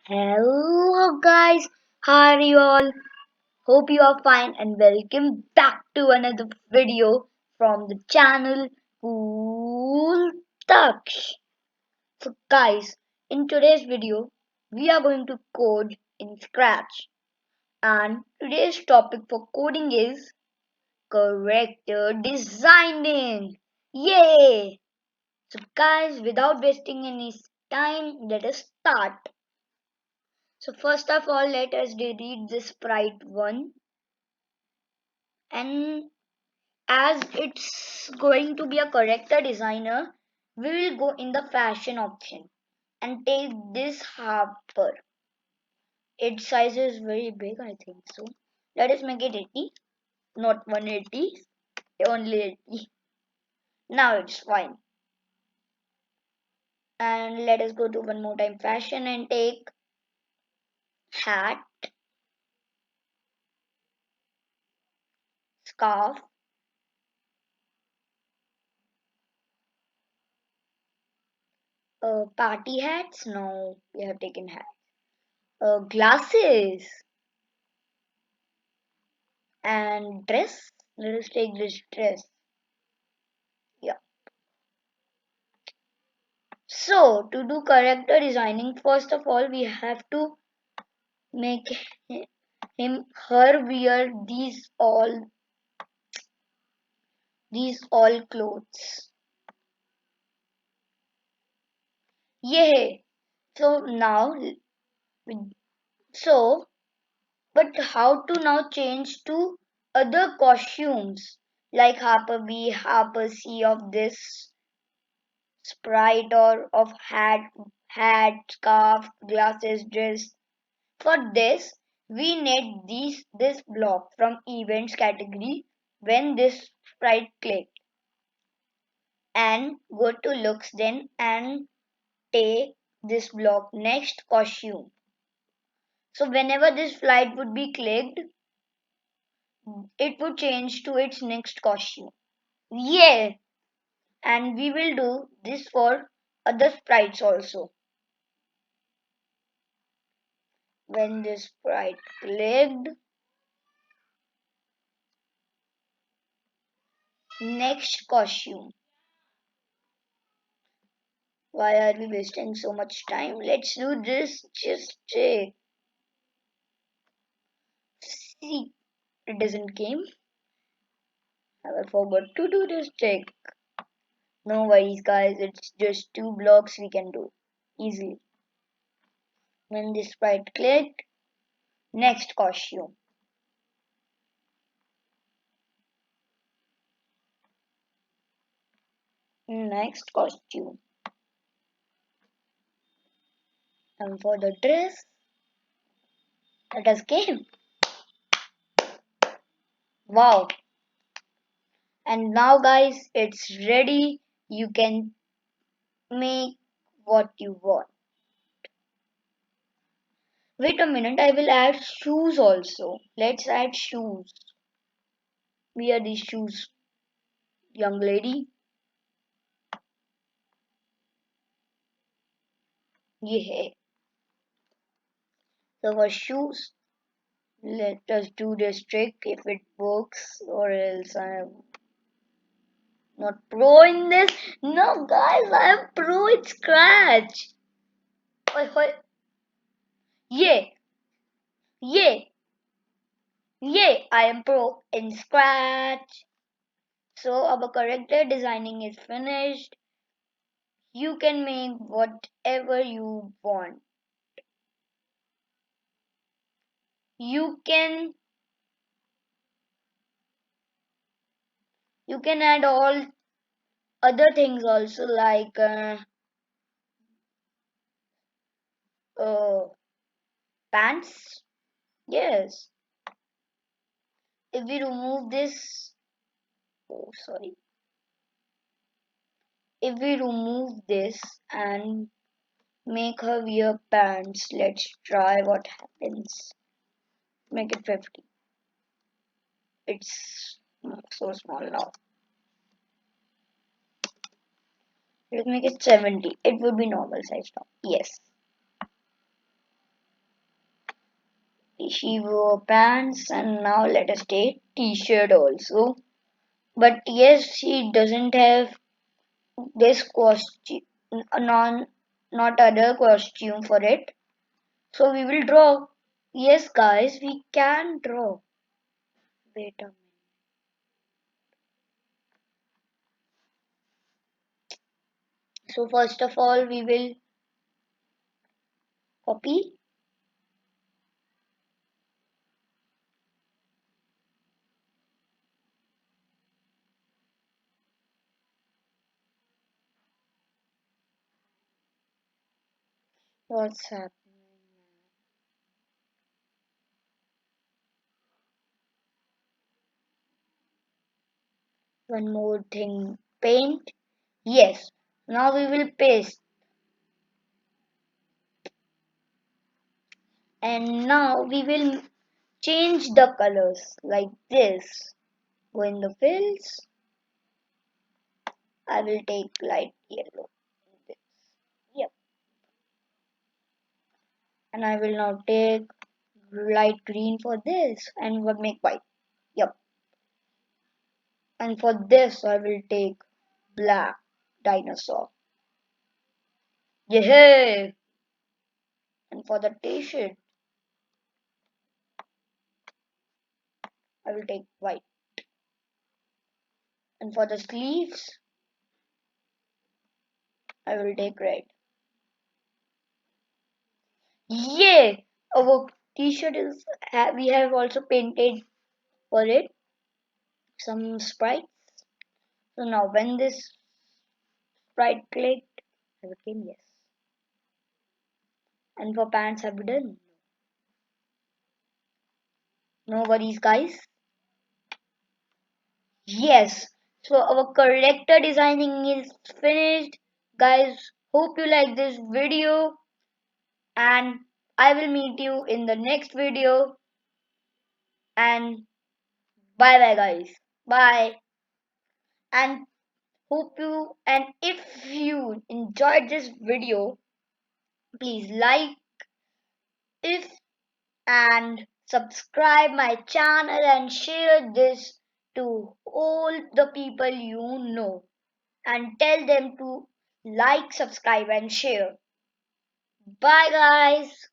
Hello guys, how are you all? Hope you are fine and welcome back to another video from the channel Cool Taksh. So guys, in today's video, we are going to code in Scratch and today's topic for coding is character designing. Yay! So guys, without wasting any time, let us start. So first of all, let us delete this sprite one, and as it's going to be a character designer, we will go in the fashion option and take this Harper. Its size is very big, I think so. Let us make it 80, not 180, only 80. Now it's fine. And let us go to one more time fashion and take hat, scarf, party hats. No, we have taken hat. Glasses and dress. Let us take this dress. Yeah. So to do character designing, first of all, we have to make her wear these all clothes. Yeah. So now, so but how to now change to other costumes like Harper B, Harper C of this sprite or of hat, scarf, glasses, dress. For this, we need this block from events category when this sprite click and go to looks then and take this block next costume. So whenever this flight would be clicked, it would change to its next costume. Yeah, and we will do this for other sprites also. When this sprite clicked, next costume. Why are we wasting so much time? Let's do this. Just check. See, it doesn't came. I forgot to do this check. No worries, guys. It's just two blocks we can do easily. When this sprite clicked, next costume. Next costume. And for the dress, let us came. Wow. And now, guys, it's ready. You can make what you want. Wait a minute, I will add shoes also. Let's add shoes. Wear these shoes, young lady. Yeah. So for shoes, let us do this trick if it works, or else I am not pro in this. No, guys, I am pro in Scratch. Oi, oi. Yeah, yeah, yeah. I am pro in Scratch. So our character designing is finished. You can make whatever you want. You can you can add all other things also like uh, pants. Yes. If we remove this, oh sorry. If we remove this and make her wear pants, let's try what happens. Make it 50. It's so small now. Let's make it 70. It would be normal size now. Yes. She wore pants, and now let us take t-shirt also. But yes, she doesn't have this costume, non, not other costume for it. So we will draw. Yes, guys, we can draw. Wait a minute. So first of all, we will copy. What's happening? One more thing. Paint. Yes. Now we will paste. And now we will change the colors like this. Go in the fills. I will take light yellow. Yep. And I will now take light green for this and will make white. Yep. And for this I will take black dinosaur. Yeah. And for the t-shirt I will take white. And for the sleeves I will take red. Yeah. Our t-shirt is we have also painted for it some sprites. So now when this sprite clicked, I became yes. And for pants have we done? No worries guys. Yes. So our character designing is finished. Guys, hope you like this video and I will meet you in the next video and bye bye guys. Bye. And hope you and if you enjoyed this video, please like if and subscribe my channel and share this to all the people you know and tell them to like, subscribe and share. Bye guys.